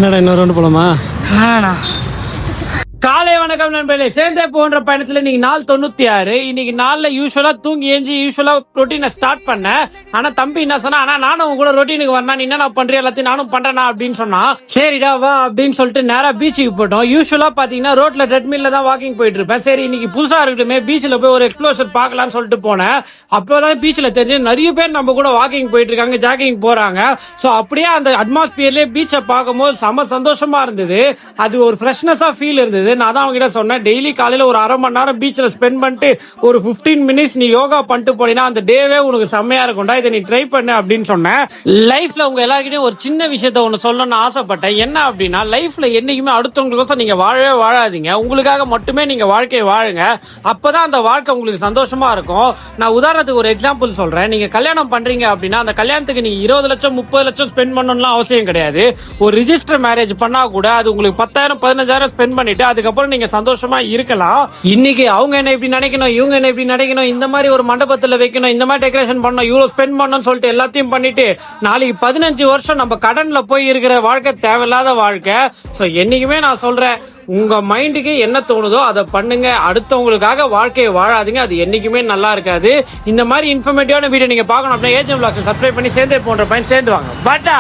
என்னடா இன்னொரு ரவுண்டு போலாமா? காலை வணக்கம் நண்பர்களே. சேர்ந்தே போன்ற பயணத்துல இன்னைக்கு நாள் 96. இன்னைக்கு நாள்ல யூஸ்வலா தூங்கி ஏஞ்சி யூஸ்வலா ரொட்டீனை ஸ்டார்ட் பண்ணேன். ஆனா தம்பி என்ன சொன்னா, ஆனா நானும் உங்க கூட ரொட்டீனுக்கு வரணும், நீ என்ன பண்றேன் எல்லாத்தையும் நானும் பண்றேனா அப்படின்னு சொன்னா, சரிடா வா அப்படின்னு சொல்லிட்டு நேரா பீச்சுக்கு போட்டோம். யூஸ்வலா பாத்தீங்கன்னா ரோட்ல ட்ரெட்மில்ல தான் வாக்கிங் போயிட்டு இருப்பேன். சரி இன்னைக்கு புதுசா இருக்கட்டுமே பீச்ல போய் ஒரு எக்ஸ்ப்ளோஷன் பார்க்கலாம்னு சொல்லிட்டு போனேன். அப்போதான் பீச்ல தெரிஞ்சு நிறைய பேர் நம்ம கூட வாக்கிங் போயிட்டு இருக்காங்க, ஜாகிங் போறாங்க. சோ அப்படியே அந்த அட்மாஸ்பியர்லயே பீச்சை பார்க்கும்போது செம சந்தோஷமா இருந்தது. அது ஒரு ஃப்ரெஷ்னஸா ஃபீல் இருந்தது. நான் தான் அவங்ககிட்ட சொன்னேன், டெய்லி காலையில ஒரு அரை மணி நேரம் பீச்ல ஸ்பெண்ட் பண்ணிட்டு ஒரு 15 மினிட்ஸ் நீ யோகா பண்ணிட்டு போனீங்கன்னா அந்த டேவே உனக்கு செம்மையா இருக்கும்டா, இதை நீ ட்ரை பண்ணு அப்படின்னு சொன்னேன். லைஃப்ல உங்க எல்லாருக்கிட்டையும் ஒரு சின்ன விஷயத்த ஒண்ணு சொல்லணும்னு ஆசைப்பட்டேன். என்ன அப்படின்னா, லைஃப்ல என்னைக்குமே அடுத்தவங்களுக்கோசம் நீங்க வாழவே வாழாதீங்க, உங்களுக்காக மட்டுமே நீங்க வாழ்க்கையை வாழுங்க. அப்பதான் அந்த வாழ்க்கை உங்களுக்கு சந்தோஷமா இருக்கும். நான் உதாரணத்துக்கு ஒரு எக்ஸாம்பிள் சொல்றேன். நீங்க கல்யாணம் பண்றீங்க அப்படின்னா அந்த கல்யாணத்துக்கு நீங்க 20 லட்சம் 30 லட்சம் ஸ்பெண்ட் பண்ணணும்லாம் அவசியம் கிடையாது. ஒரு ரிஜிஸ்டர் மேரேஜ் பண்ணா கூட அது உங்களுக்கு 10,000 15,000 ஸ்பெண்ட் பண்ணிட்டு அதுக்கப்புறம் நீங்க சந்தோஷமா இருக்கலாம். இன்னைக்கு அவங்க என்ன இப்படி நினைக்கணும், இவங்க என்ன இப்படி நினைக்கணும், இந்த மாதிரி ஒரு மண்டபத்துல வைக்கணும், இந்த மாதிரி டெக்கரேஷன் பண்ணணும், இவ்வளவு ஸ்பெண்ட் பண்ணணும்னு சொல்லிட்டு எல்லாத்தையும் பண்ணிட்டு நாளைக்கு 15 வருஷம் நம்ம கடன்ல போய் இருக்கிற வாழ்க்கை தேவையில்லாத வாழ்க்கை. சோ என்னைக்குமே நான் சொல்றேன், உங்க மைண்டுக்கு என்ன தோணுதோ அதை பண்ணுங்க. அடுத்தவங்களுக்காக வாழ்க்கையை வாழாதீங்க, அது என்னைக்குமே நல்லா இருக்காது. இந்த மாதிரி இன்ஃபர்மேட்டிவான வீடியோ நீங்க பார்க்கணும் அப்படின்னா ஏஜென்ட் விலாக்ஸ் சப்ஸ்கிரைப் பண்ணி சேர்ந்தே போன்ற பயன் சேர்ந்து வாங்க. பட்டா